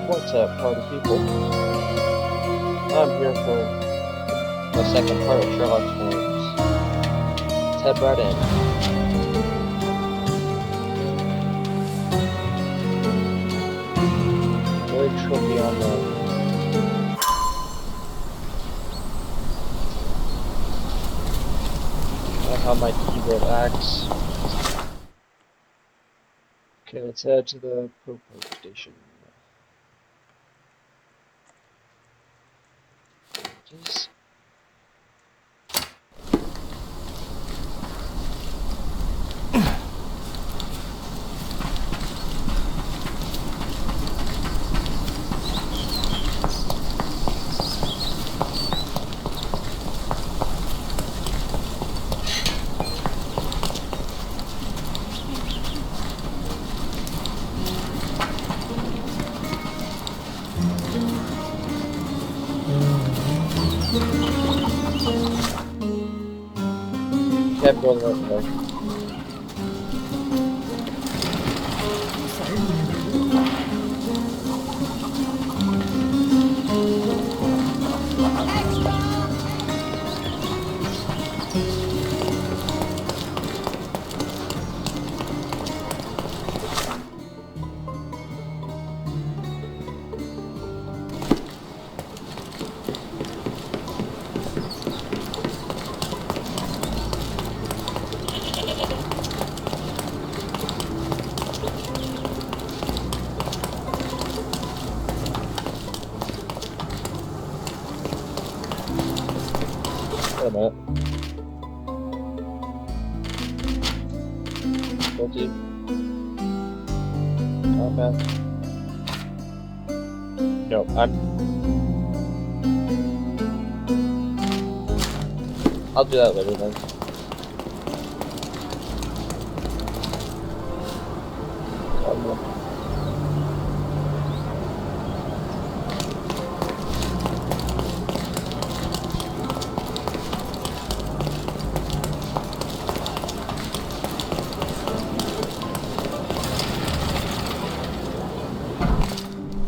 What's up, party people? I'm here for the second part of Sherlock Holmes. Let's head right in. Very tricky on the... how my keyboard acts. Okay, let's head to the propane station. Just... kept going right there. Wait a minute. Guilty. Combat. No, I'll do that later then.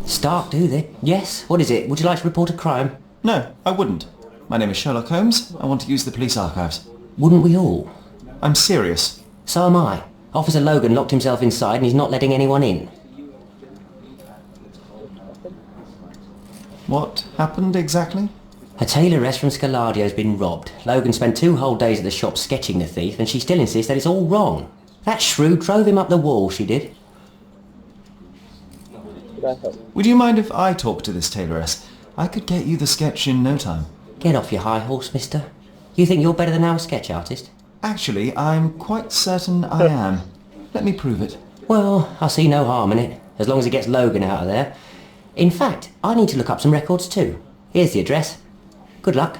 Start, do they? Yes? What is it? Would you like to report a crime? No, I wouldn't. My name is Sherlock Holmes. I want to use the police archives. Wouldn't we all? I'm serious. So am I. Officer Logan locked himself inside and he's not letting anyone in. What happened exactly? A tailoress from Scaladio's been robbed. Logan spent 2 whole days at the shop sketching the thief and she still insists that it's all wrong. That shrew drove him up the wall, she did. Would you mind if I talk to this tailoress? I could get you the sketch in no time. Get off your high horse, mister. You think you're better than our sketch artist? Actually, I'm quite certain I am. Let me prove it. Well, I see no harm in it, as long as it gets Logan out of there. In fact, I need to look up some records too. Here's the address. Good luck.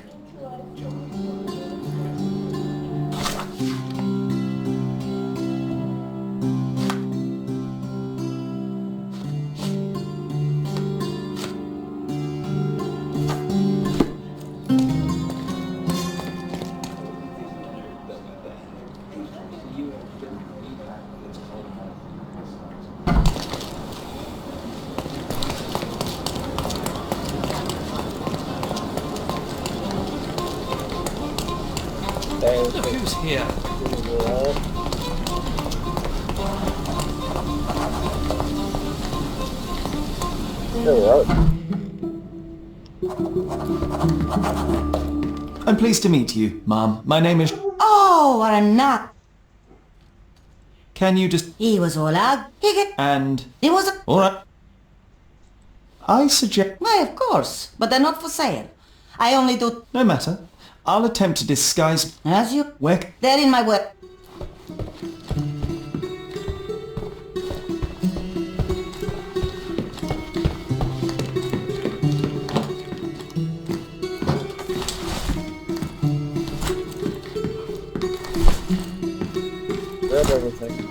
Look who's here. There we are. I'm pleased to meet you, Mom. My name is... Oh, what a nut. Can you just... He was all out. And... He was a... Alright. I suggest... Why, of course, but they're not for sale. I only do... No matter. I'll attempt to disguise... As you... Where... They're in my work. Grab everything.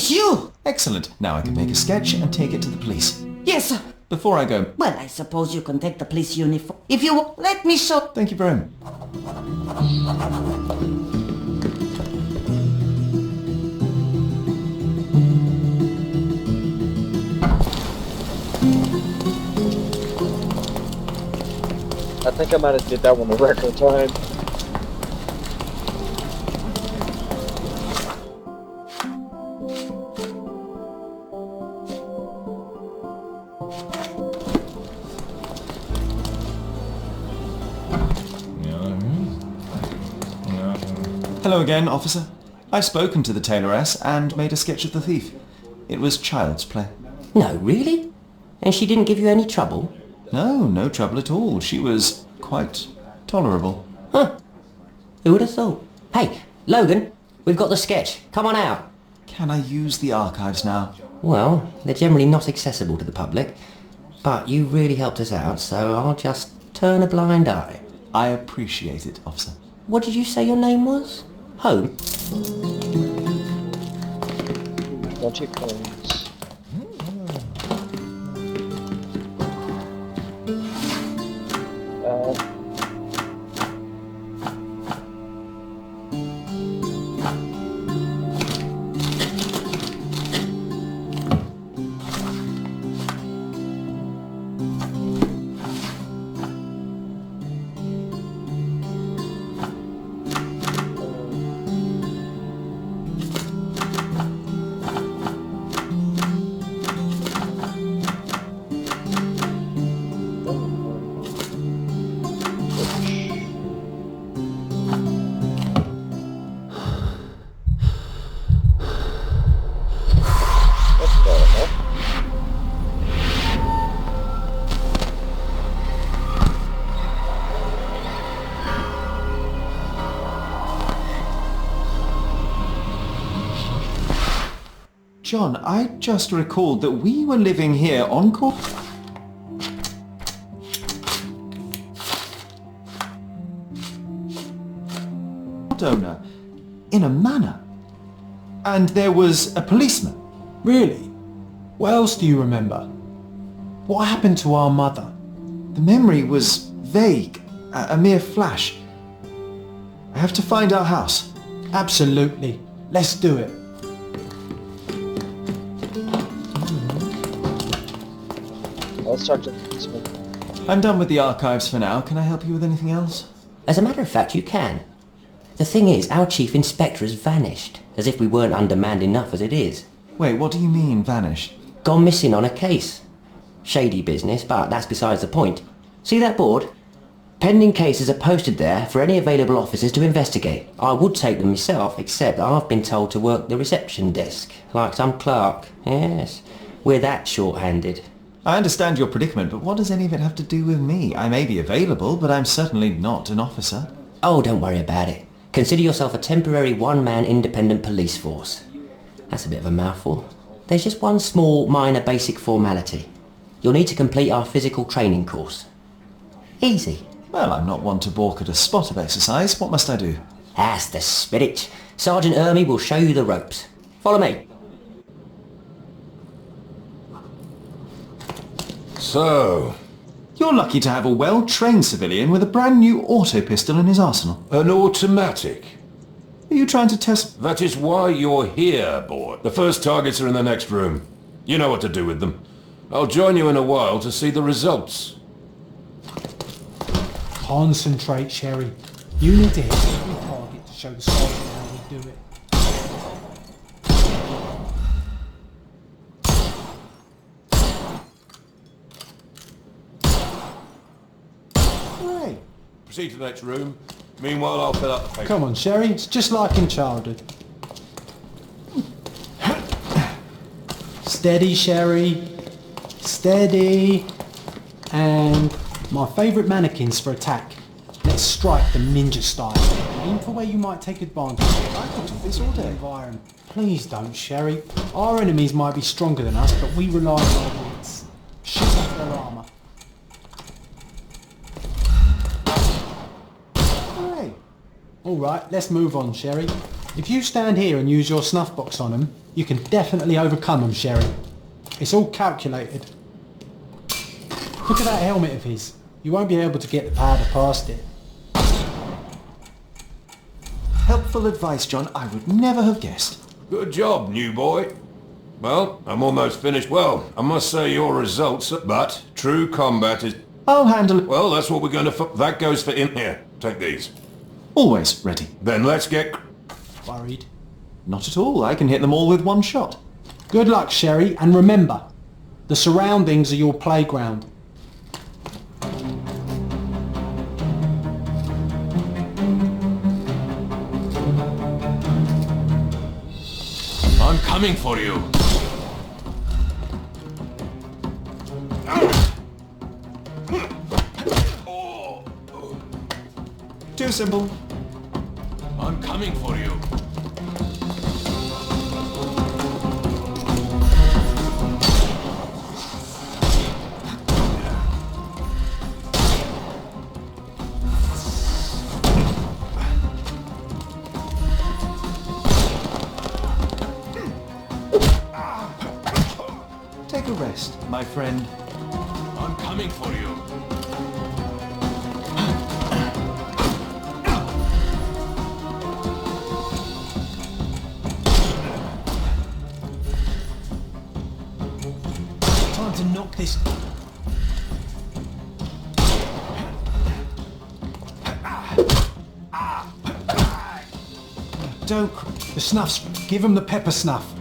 It's you! Excellent. Now I can make a sketch and take it to the police. Yes, sir. Before I go, Well, I suppose you can take the police uniform. If you let me show... thank you very much. I think I might have did that one in record time. Hello again, officer. I've spoken to the tailoress and made a sketch of the thief. It was child's play. No, really? And she didn't give you any trouble? No, no trouble at all. She was quite tolerable. Huh. Who would have thought? Hey, Logan, we've got the sketch. Come on out. Can I use the archives now? Well, they're generally not accessible to the public, but you really helped us out, so I'll just turn a blind eye. I appreciate it, officer. What did you say your name was? Home? Bunch of coins. John, I just recalled that we were living here on court. Owner, in a manor. And there was a policeman. Really? What else do you remember? What happened to our mother? The memory was vague, a mere flash. I have to find our house. Absolutely. Let's do it. Let's talk to the policeman. I'm done with the archives for now. Can I help you with anything else? As a matter of fact, you can. The thing is, our chief inspector has vanished, as if we weren't undermanned enough as it is. Wait, what do you mean, vanished? Gone missing on a case. Shady business, but that's besides the point. See that board? Pending cases are posted there for any available officers to investigate. I would take them myself, except I've been told to work the reception desk, like some clerk. Yes, we're that short-handed. I understand your predicament, but what does any of it have to do with me? I may be available, but I'm certainly not an officer. Oh, don't worry about it. Consider yourself a temporary one-man independent police force. That's a bit of a mouthful. There's just one small, minor basic formality. You'll need to complete our physical training course. Easy. Well, I'm not one to balk at a spot of exercise. What must I do? That's the spirit. Sergeant Ermy will show you the ropes. Follow me. So, You're lucky to have a well-trained civilian with a brand new auto pistol in his arsenal. an automatic. Are you trying to test... That is why you're here, boy. The first targets are in the next room. You know what to do with them. I'll join you in a while to see the results. Concentrate, Sherry. You need to hit every target to show the sergeant how we do it. Hey, Proceed to the next room. Meanwhile, I'll fill out the paper. Come on, Sherry. It's just like in childhood. Steady, Sherry. Steady. And my favourite mannequins for attack. Let's strike them ninja style. Aim for where you might take advantage. I could do this all day. Environment. Please don't, Sherry. Our enemies might be stronger than us, but we rely on our wits. Shoot off their armour. Hey. Alright, let's move on, Sherry. If you stand here and use your snuff box on them, you can definitely overcome them, Sherry. It's all calculated. Look at that helmet of his. You won't be able to get the powder past it. Helpful advice, John. I would never have guessed. Good job, new boy. Well, I'm almost finished. Well, I must say your results, but true combat is... I'll handle it. Well, that's what we're going to... That goes for in here. Take these. Always ready. Then let's get... Worried? Not at all. I can hit them all with one shot. Good luck, Sherry, and remember, the surroundings are your playground. I'm coming for you. Too simple. I'm coming for you. Take a rest, my friend. I'm coming for you. Time to knock this... Don't... The snuffs. Give him the pepper snuff.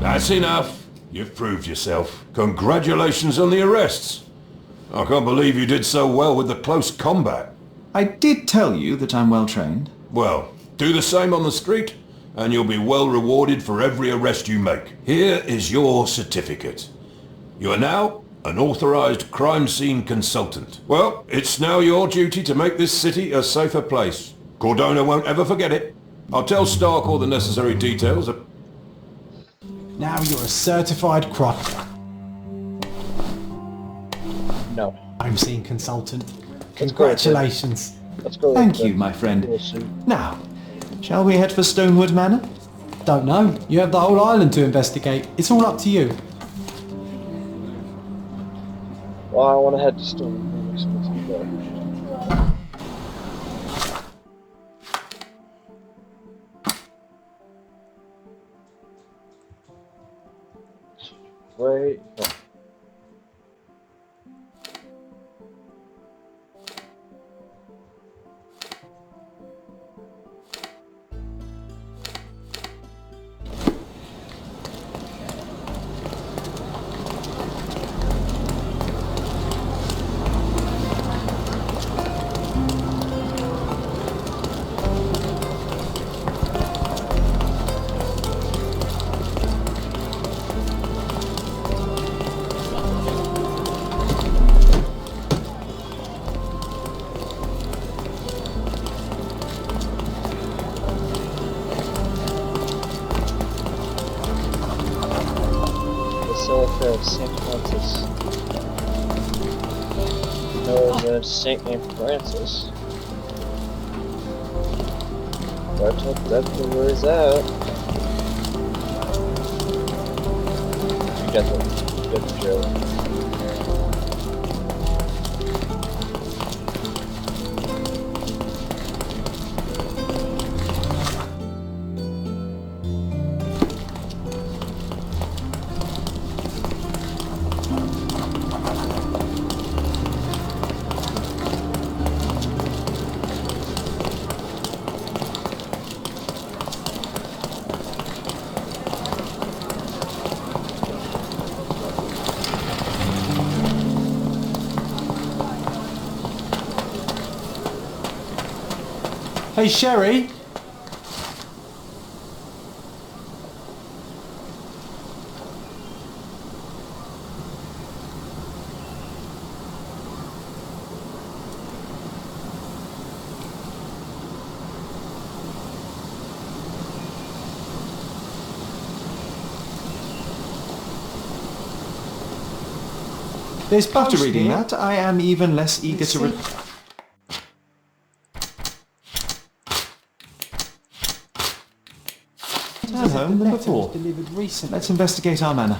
That's enough. You've proved yourself. Congratulations on the arrests. I can't believe you did so well with the close combat. I did tell you that I'm well trained. Well, do the same on the street, and you'll be well rewarded for every arrest you make. Here is your certificate. You are now an authorized crime scene consultant. Well, it's now your duty to make this city a safer place. Cordona won't ever forget it. I'll tell Stark all the necessary details. Now you're a certified crime No. scene consultant. Let's go. Congratulations. Let's go. Thank you, my friend. Now, shall we head for Stonewood Manor? Don't know. You have the whole island to investigate. It's all up to you. Well, I want to head to Stone. Wait. No. St. Francis. No, there's a saint named Francis. But definitely where he's at. You definitely get the jail. Hey, Sherry. There's After post reading here. that, I am even less eager to... See? home the than letter before. was delivered recently. Let's investigate our manor.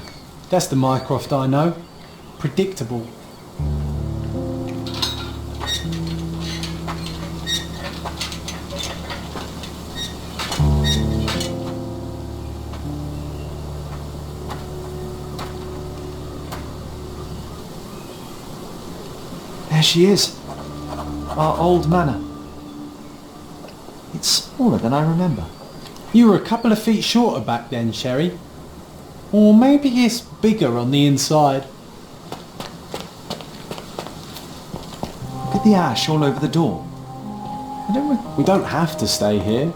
That's the Mycroft I know. Predictable. There she is. Our old manor. It's smaller than I remember. You were a couple of feet shorter back then, Sherry. Or maybe it's bigger on the inside. Look at the ash all over the door. We don't have to stay here.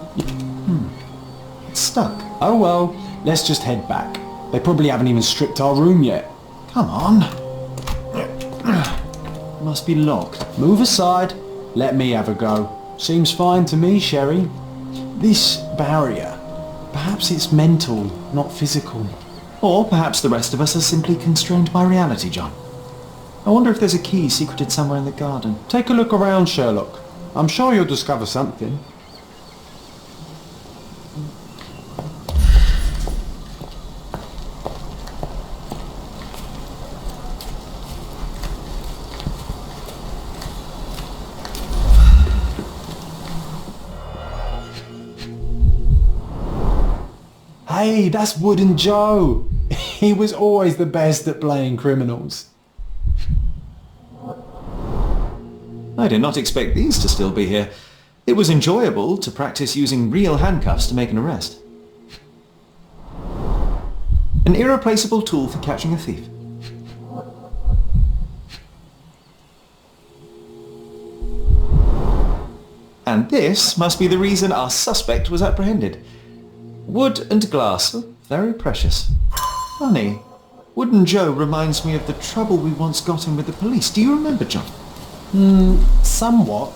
It's stuck. Oh well, let's just head back. They probably haven't even stripped our room yet. Come on. Must be locked. Move aside. Let me have a go. Seems fine to me, Sherry. This barrier, perhaps it's mental, not physical. Or perhaps the rest of us are simply constrained by reality, John. I wonder if there's a key secreted somewhere in the garden. Take a look around, Sherlock. I'm sure you'll discover something. Hey, that's Wooden Joe. He was always the best at playing criminals. I did not expect these to still be here. It was enjoyable to practice using real handcuffs to make an arrest. An irreplaceable tool for catching a thief. And this must be the reason our suspect was apprehended. Wood and glass, very precious. Funny, Wooden Joe reminds me of the trouble we once got in with the police. Do you remember, John? Somewhat.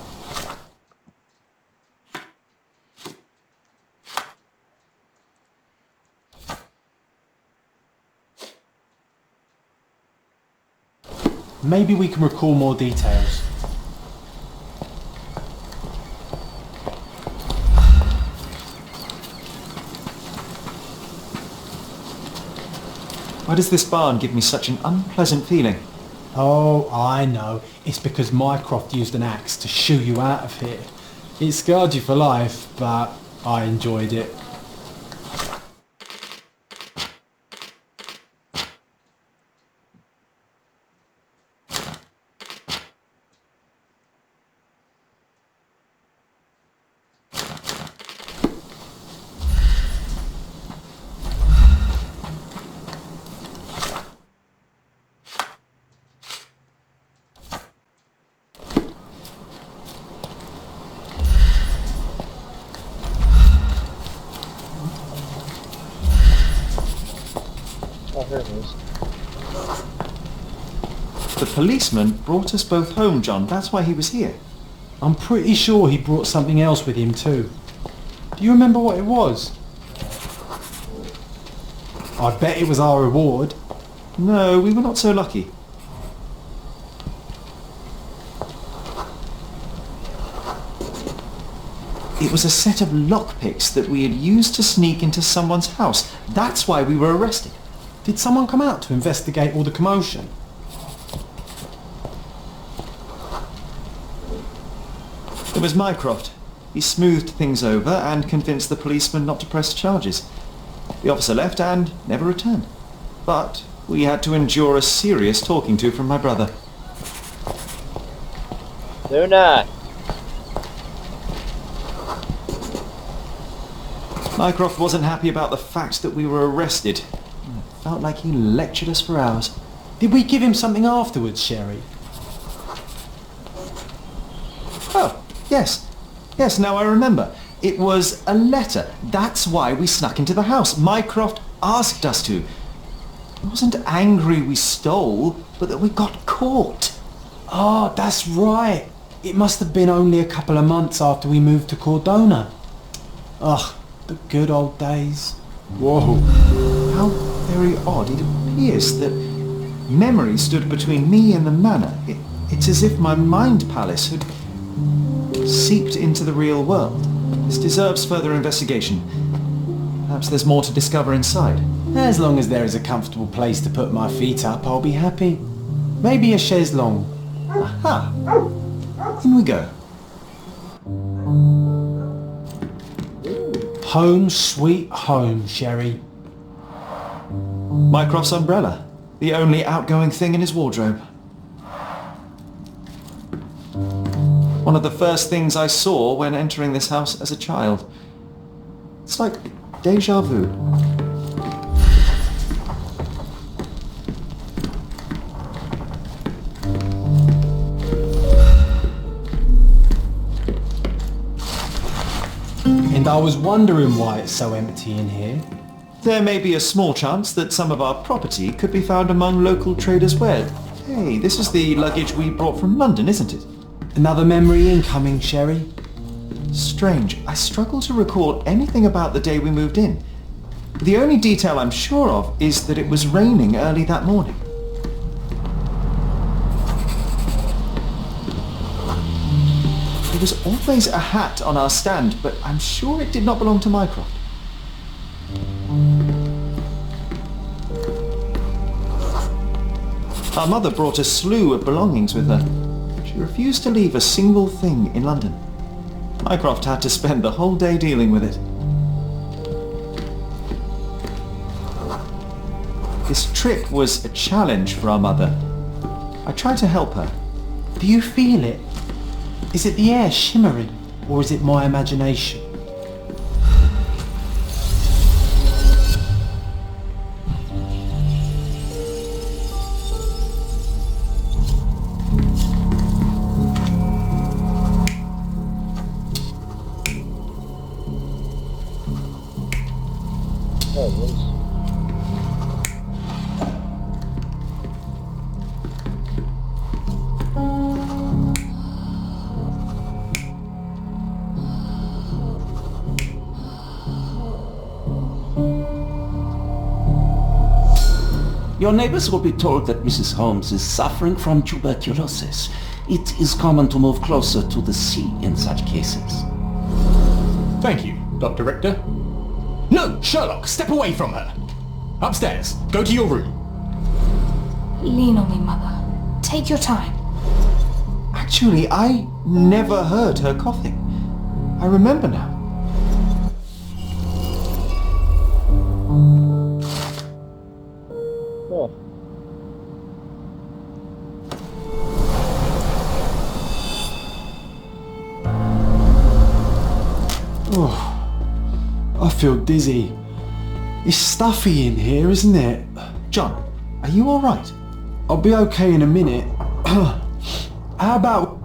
Maybe we can recall more details. Why does this barn give me such an unpleasant feeling? Oh, I know. It's because Mycroft used an axe to shoo you out of here. It scarred you for life, but I enjoyed it. Oh, here it is. The policeman brought us both home, John. That's why he was here. I'm pretty sure he brought something else with him too. Do you remember what it was? I bet it was our reward. No, we were not so lucky. It was a set of lockpicks that we had used to sneak into someone's house. That's why we were arrested. Did someone come out to investigate all the commotion? It was Mycroft. He smoothed things over and convinced the policeman not to press charges. The officer left and never returned. But we had to endure a serious talking to from my brother. Luna! Mycroft wasn't happy about the fact that we were arrested. It felt like he lectured us for hours. Did we give him something afterwards, Sherry? Oh, yes. Yes, now I remember. It was a letter. That's why we snuck into the house. Mycroft asked us to. He wasn't angry we stole, but that we got caught. Oh, that's right. It must have been only a couple of months after we moved to Cordona. Ugh, the good old days. Whoa. How very odd. It appears that memory stood between me and the manor. It's as if my mind palace had seeped into the real world. This deserves further investigation. Perhaps there's more to discover inside. As long as there is a comfortable place to put my feet up, I'll be happy. Maybe a chaise longue. Aha! In we go. Home sweet home, Sherry. Mycroft's umbrella. The only outgoing thing in his wardrobe. One of the first things I saw when entering this house as a child. It's like déjà vu. And I was wondering why it's so empty in here. There may be a small chance that some of our property could be found among local traders' wares. Hey, this is the luggage we brought from London, isn't it? Another memory incoming, Sherry. Strange, I struggle to recall anything about the day we moved in. The only detail I'm sure of is that it was raining early that morning. There was always a hat on our stand, but I'm sure it did not belong to Mycroft. Our mother brought a slew of belongings with her. She refused to leave a single thing in London. Mycroft had to spend the whole day dealing with it. This trip was a challenge for our mother. I tried to help her. Do you feel it? Is it the air shimmering, or is it my imagination? There it is. Your neighbors will be told that Mrs. Holmes is suffering from tuberculosis. It is common to move closer to the sea in such cases. Thank you, Dr. Richter. No, Sherlock, step away from her. Upstairs, go to your room. Lean on me, Mother. Take your time. Actually, I never heard her coughing. I remember now. Oh. I feel dizzy. It's stuffy in here, isn't it? John, are you all right? I'll be okay in a minute. How about...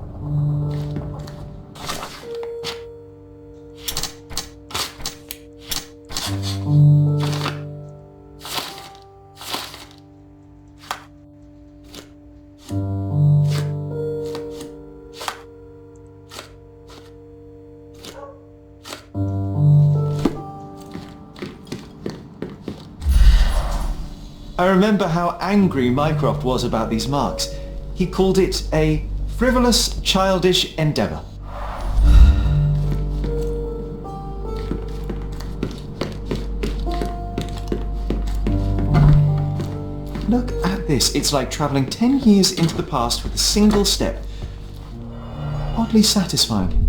I remember how angry Mycroft was about these marks. He called it a frivolous, childish endeavour. Look at this. It's like travelling 10 years into the past with a single step. Oddly satisfying.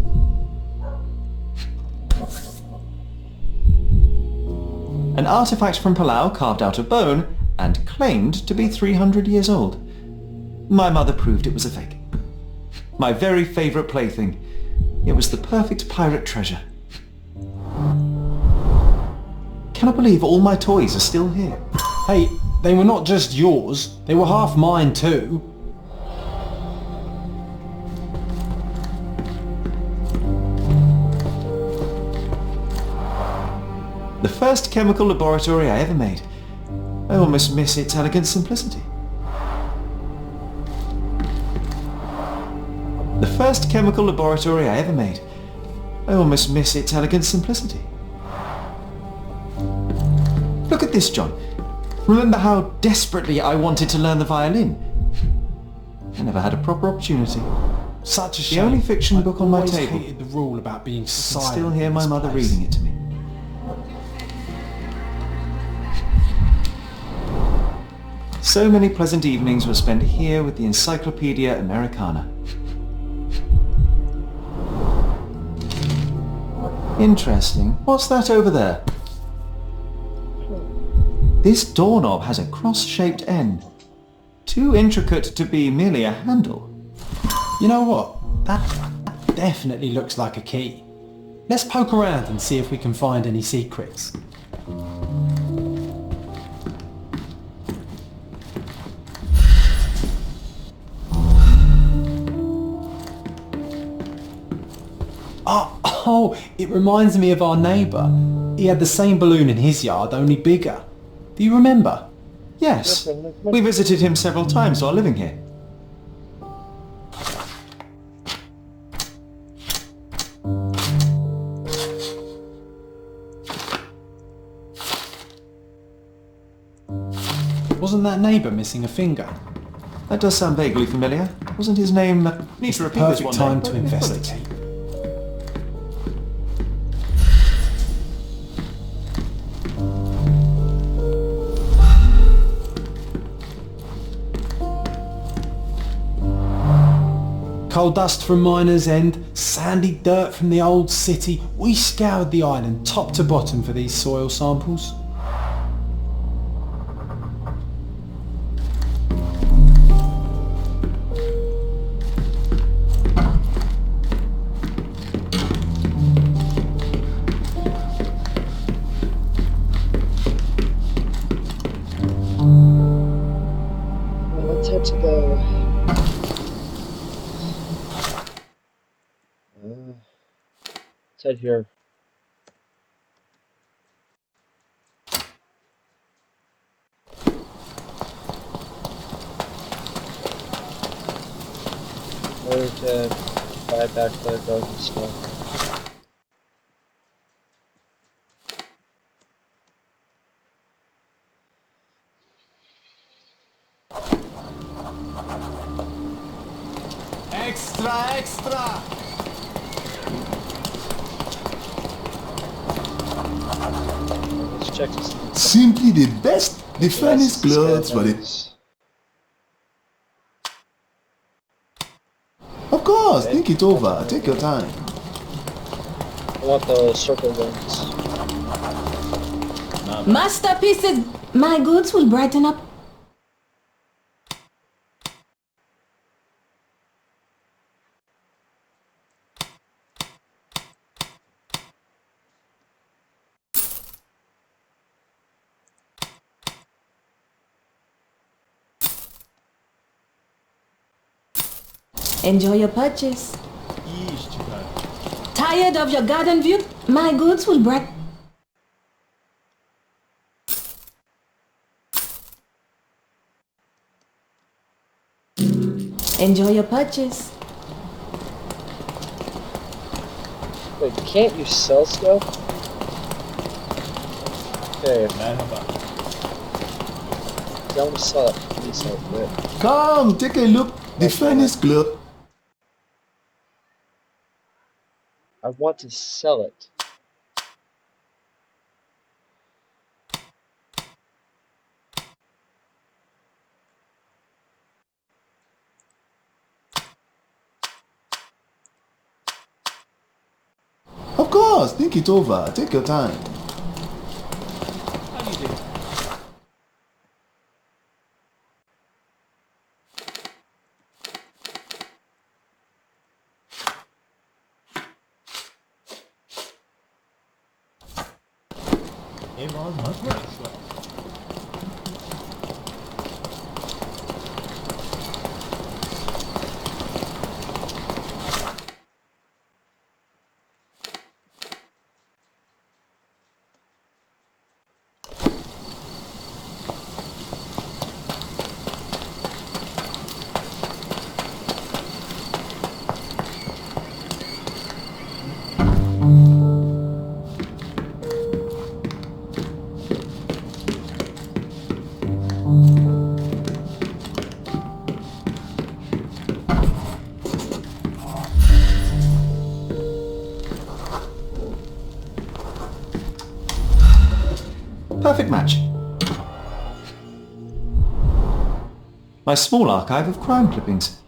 An artifact from Palau carved out of bone and claimed to be 300 years old. My mother proved it was a fake. My very favourite plaything. It was the perfect pirate treasure. Cannot believe all my toys are still here. Hey, they were not just yours. They were half mine too. The first chemical laboratory I ever made. I almost miss its elegant simplicity. The first chemical laboratory I ever made. I almost miss its elegant simplicity. Look at this, John. Remember how desperately I wanted to learn the violin? I never had a proper opportunity. Such a The shame. only fiction book on my always table. hated the rule about being I can silent. still hear in my this mother place. reading it to me. So many pleasant evenings were spent here with the Encyclopedia Americana. Interesting. What's that over there? This doorknob has a cross-shaped end. Too intricate to be merely a handle. You know what? That definitely looks like a key. Let's poke around and see if we can find any secrets. Oh, it reminds me of our neighbour. He had the same balloon in his yard, only bigger. Do you remember? Yes. We visited him several times while living here. Wasn't that neighbour missing a finger? That does sound vaguely familiar. Wasn't his name... It's the perfect time to investigate. Coal dust from Miner's End, sandy dirt from the old city. We scoured the island top to bottom for these soil samples. Let's head to the... let's head here. In order to buy back the drugs and stuff. Extra, extra! Let's check this. Simply the best, the finest clothes for it. Of course, think it over. Take your time. I want the circle ones. Masterpieces. My goods will brighten up. Enjoy your purchase. Tired of your garden view? My goods will brighten. Enjoy your purchase. Wait, can't you sell stuff? Okay. I want to sell it. Please sell it. Come, take a look. The finest clothes. I want to sell it. Of course, think it over. Take your time. Perfect match. My small archive of crime clippings.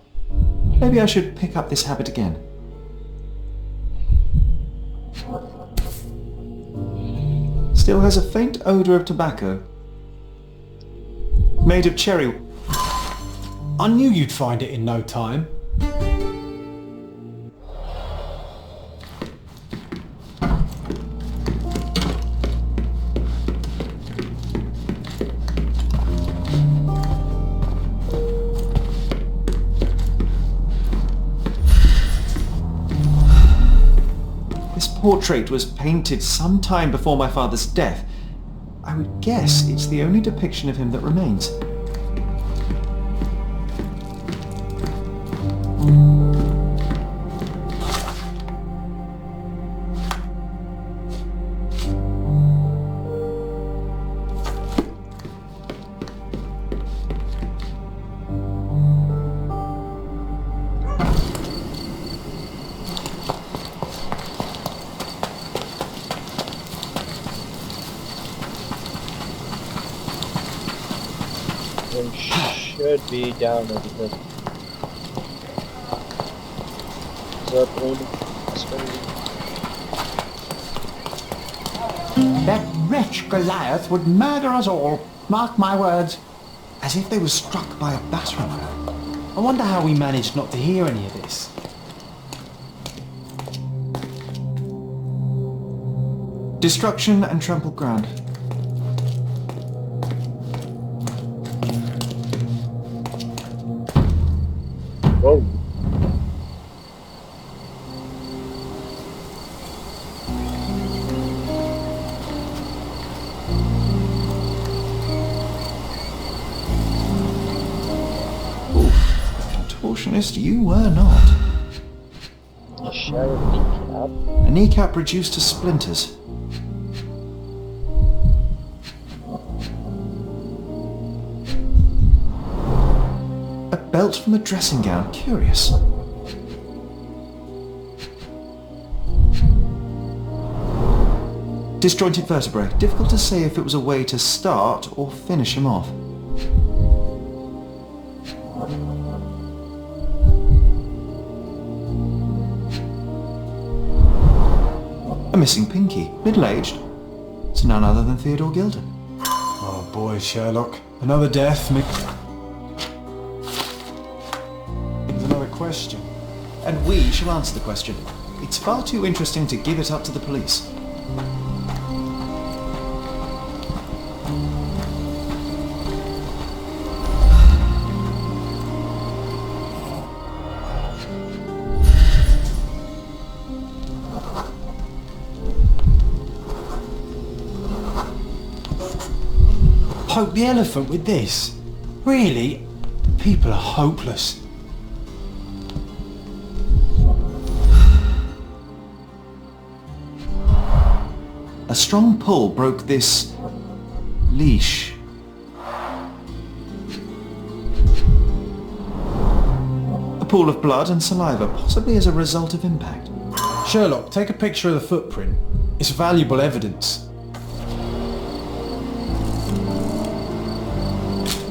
Maybe I should pick up this habit again. Still has a faint odour of tobacco. Made of cherry. I knew you'd find it in no time. This portrait was painted some time before my father's death. I would guess it's the only depiction of him that remains. It should be down over here. Is that That wretch Goliath would murder us all. Mark my words. As if they were struck by a battering ram. I wonder how we managed not to hear any of this. Destruction and trampled ground. Whoa. Contortionist you were not. A shattered kneecap. A kneecap reduced to splinters. A belt from a dressing gown. Curious. Disjointed vertebrae. Difficult to say if it was a way to start or finish him off. A missing pinky. Middle-aged. It's none other than Theodore Gilden. Oh boy, Sherlock. Another death. There's another question. And we shall answer the question. It's far too interesting to give it up to the police. Poke the elephant with this? Really? People are hopeless. A strong pull broke this leash. A pool of blood and saliva, possibly as a result of impact. Sherlock, take a picture of the footprint. It's valuable evidence.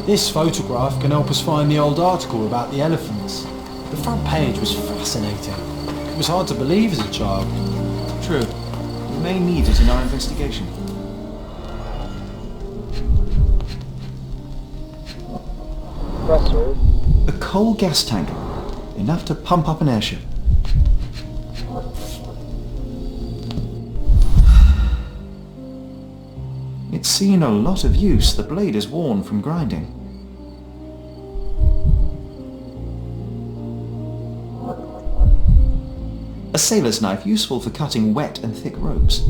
This photograph can help us find the old article about the elephants. The front page was fascinating. It was hard to believe as a child. True. We may need it in our investigation. Compressor. A coal gas tank. Enough to pump up an airship. It's seen a lot of use. The blade is worn from grinding. A sailor's knife, useful for cutting wet and thick ropes.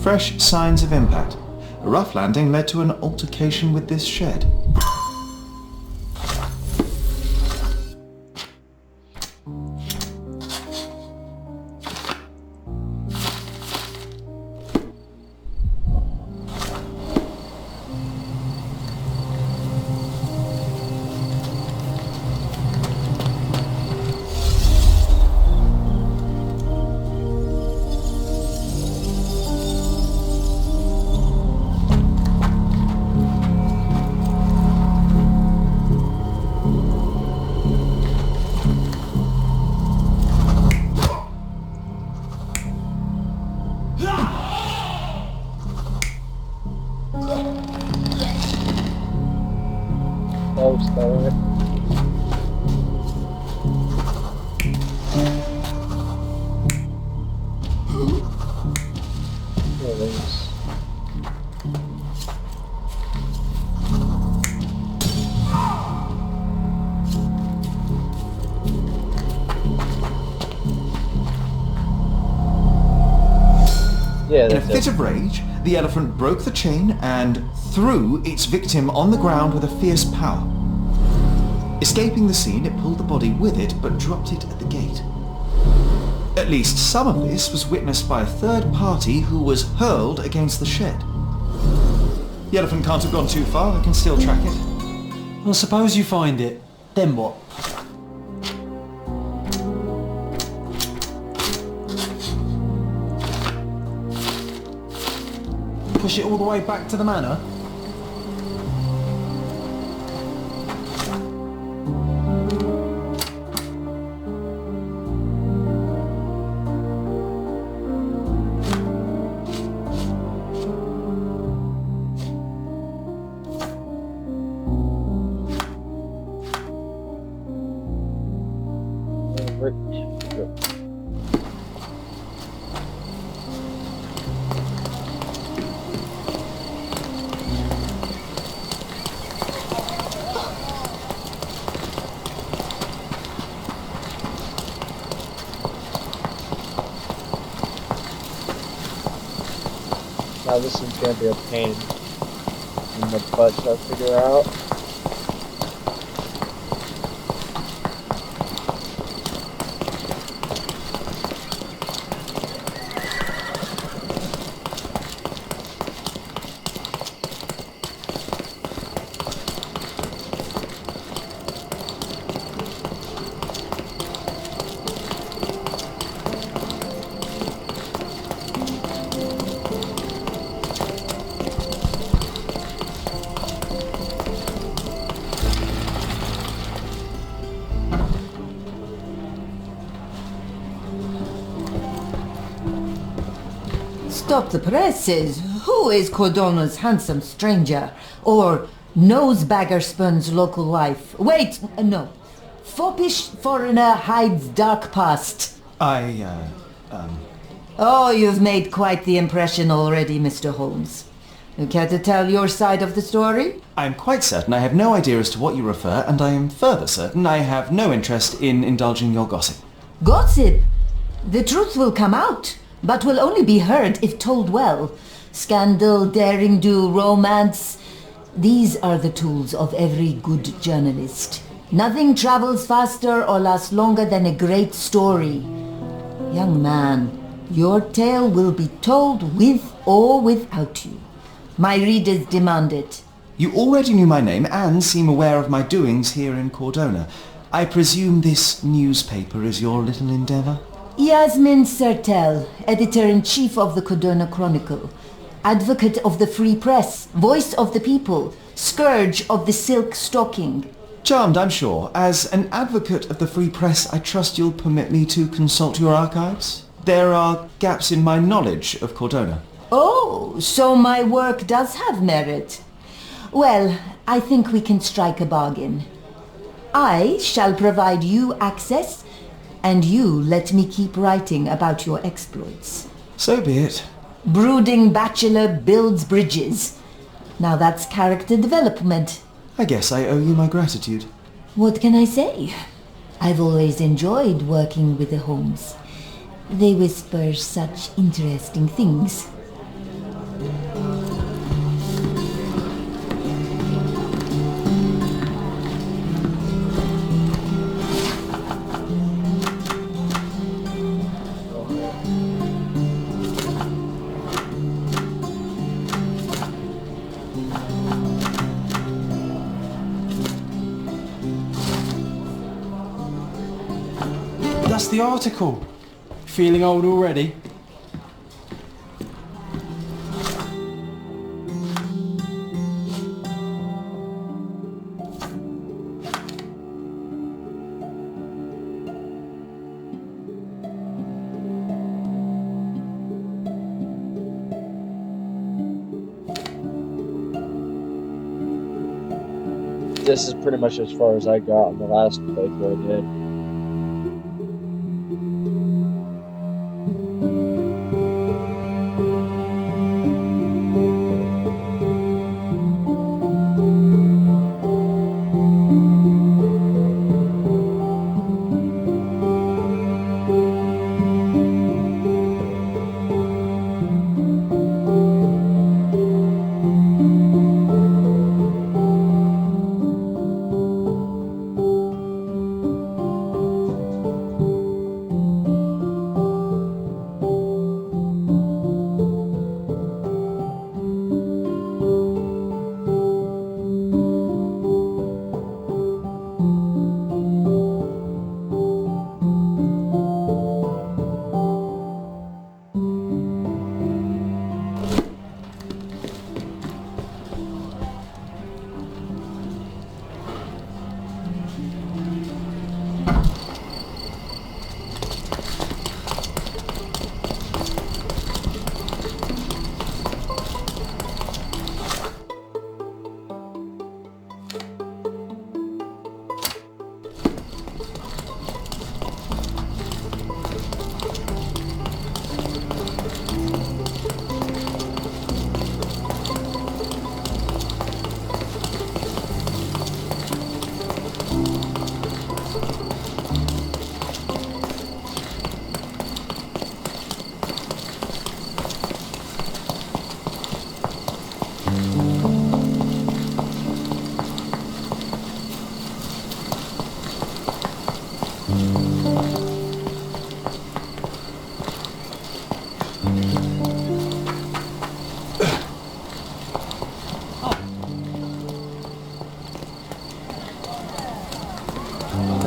Fresh signs of impact. A rough landing led to an altercation with this shed. close though. There it is. Yeah, In a that's fit it. of rage, the elephant broke the chain and threw its victim on the ground with a fierce power. Escaping the scene, it pulled the body with it, but dropped it at the gate. At least some of this was witnessed by a third party who was hurled against the shed. The elephant can't have gone too far, I can still track it. Well, suppose you find it. Then what? Push it all the way back to the manor? Now this is gonna be a pain in the butt to figure out. Stop the presses. Who is Cordona's handsome stranger? Or Nosebagger local life? Wait, no. Foppish foreigner hides dark past. Oh, you've made quite the impression already, Mr. Holmes. You care to tell your side of the story? I'm quite certain I have no idea as to what you refer, and I am further certain I have no interest in indulging your gossip. Gossip? The truth will come out, but will only be heard if told well. Scandal, daring-do, romance. These are the tools of every good journalist. Nothing travels faster or lasts longer than a great story. Young man, your tale will be told with or without you. My readers demand it. You already knew my name and seem aware of my doings here in Cordona. I presume this newspaper is your little endeavour? Yasmin Sertel, editor-in-chief of the Cordona Chronicle, advocate of the free press, voice of the people, scourge of the silk stocking. Charmed, I'm sure. As an advocate of the free press, I trust you'll permit me to consult your archives. There are gaps in my knowledge of Cordona. Oh, so my work does have merit. Well, I think we can strike a bargain. I shall provide you access, and you let me keep writing about your exploits. So be it. Brooding bachelor builds bridges. Now that's character development. I guess I owe you my gratitude. What can I say? I've always enjoyed working with the Holmes. They whisper such interesting things. That's the article. Feeling old already? This is pretty much as far as I got in the last playthrough I did.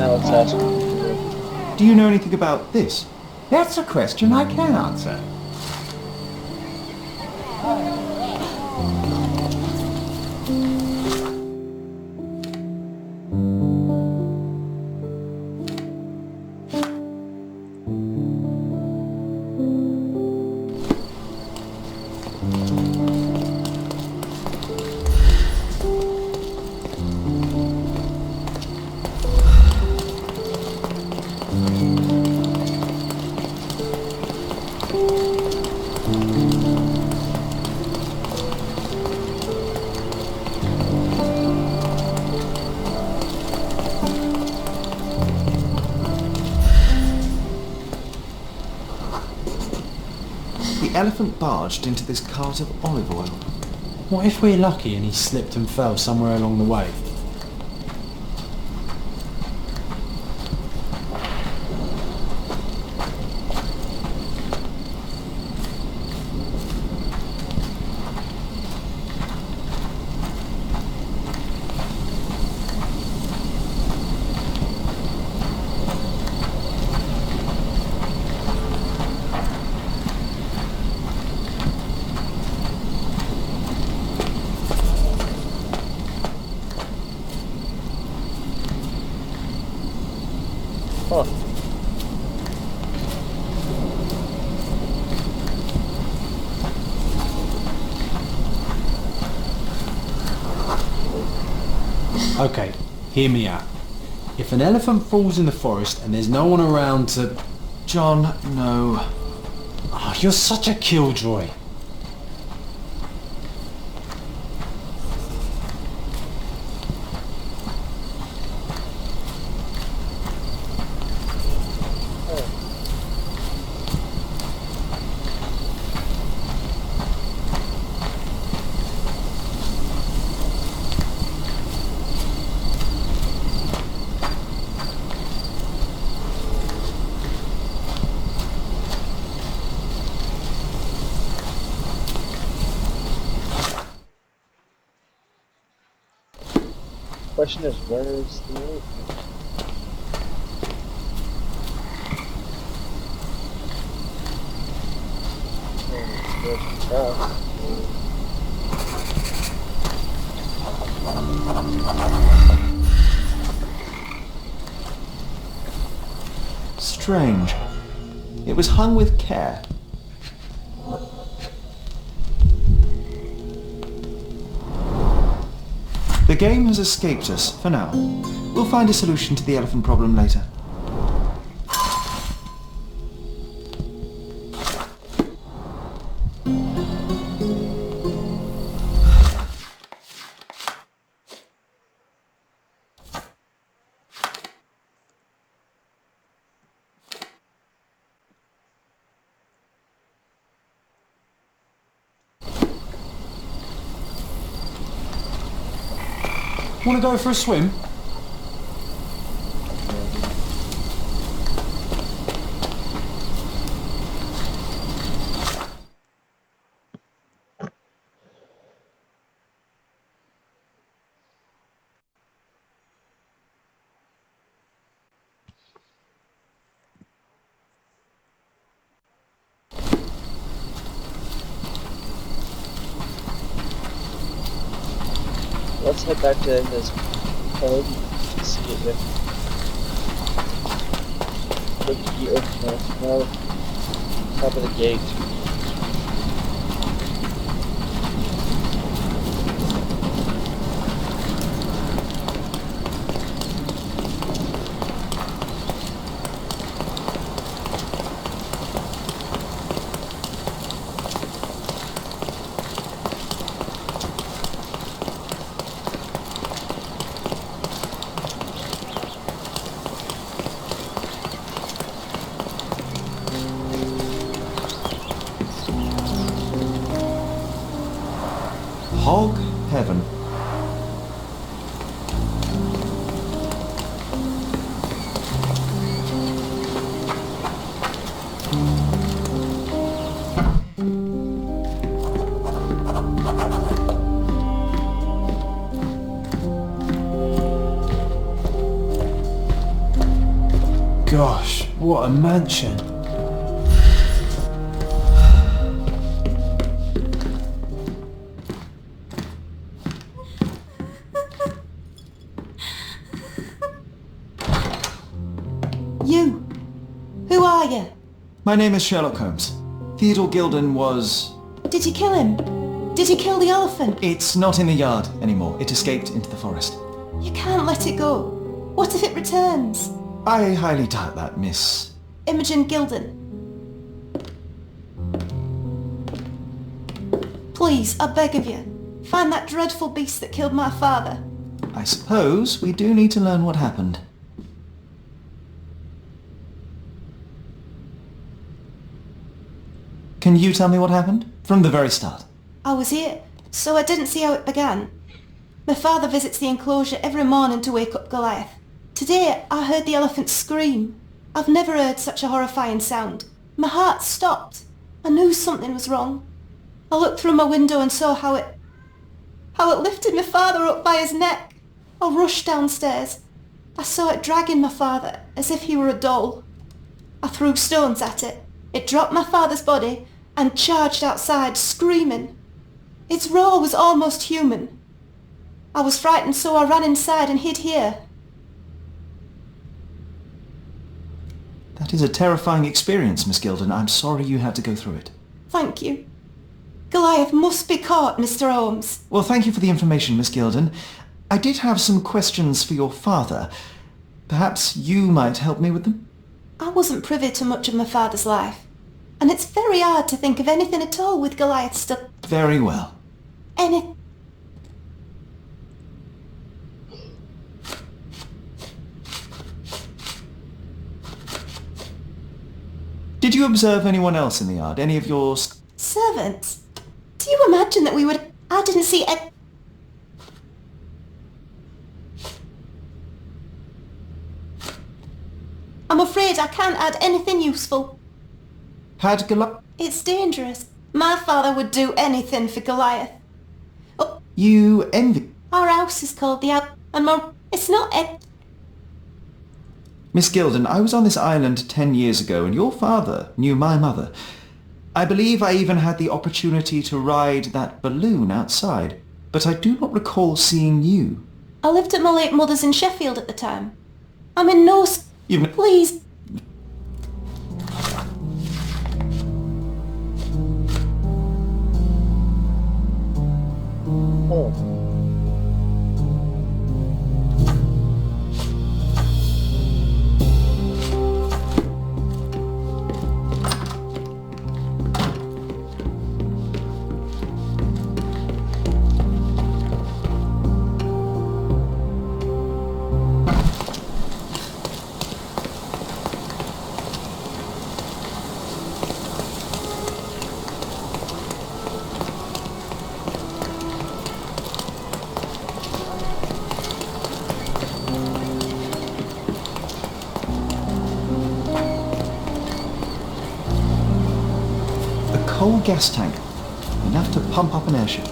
Now let's ask him. Do you know anything about this? That's a question I can answer. The elephant barged into this cart of olive oil. What if we're lucky and he slipped and fell somewhere along the way? Huh. Okay, hear me out. If an elephant falls in the forest and there's no one around to... John, no. Oh, you're such a killjoy. Question is, where is the elephant? Strange. It was hung with care. The game has escaped us for now. We'll find a solution to the elephant problem later. Want to go for a swim? Let's head back to his home and see if the key opens now. Top of the gate. Hog heaven. Gosh, what a mansion. You! Who are you? My name is Sherlock Holmes. Theodore Gilden was... Did you kill him? Did you kill the elephant? It's not in the yard anymore. It escaped into the forest. You can't let it go. What if it returns? I highly doubt that, Miss. Imogen Gilden. Please, I beg of you, find that dreadful beast that killed my father. I suppose we do need to learn what happened. Can you tell me what happened? From the very start. I was here, so I didn't see how it began. My father visits the enclosure every morning to wake up Goliath. Today, I heard the elephant scream. I've never heard such a horrifying sound. My heart stopped. I knew something was wrong. I looked through my window and saw how it lifted my father up by his neck. I rushed downstairs. I saw it dragging my father as if he were a doll. I threw stones at it. It dropped my father's body and charged outside, screaming. Its roar was almost human. I was frightened, so I ran inside and hid here. That is a terrifying experience, Miss Gilden. I'm sorry you had to go through it. Thank you. Goliath must be caught, Mr. Holmes. Well, thank you for the information, Miss Gilden. I did have some questions for your father. Perhaps you might help me with them? I wasn't privy to much of my father's life, and it's very hard to think of anything at all with Goliath stuff. Very well. Did you observe anyone else in the yard? Any of your... Servants? Do you imagine that we would... I didn't see a... I'm afraid I can't add anything useful. Had Goliath... It's dangerous. My father would do anything for Goliath. Oh, You envy... our house is called the and it's not a... Miss Gilden, I was on this island 10 years ago, and your father knew my mother. I believe I even had the opportunity to ride that balloon outside, but I do not recall seeing you. I lived at my late mother's in Sheffield at the time. I'm in no... You've... Please. Oh. coal gas tank. Enough to pump up an airship.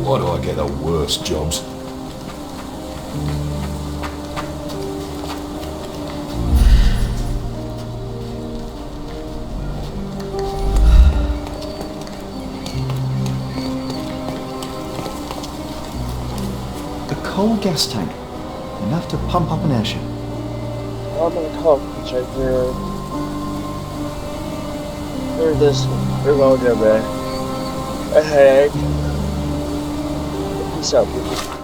Why do I get the worst jobs? A coal gas tank. Enough to pump up an airship. I'm gonna concentrate here. Here's this remote there, man. A headache. Peace out, people.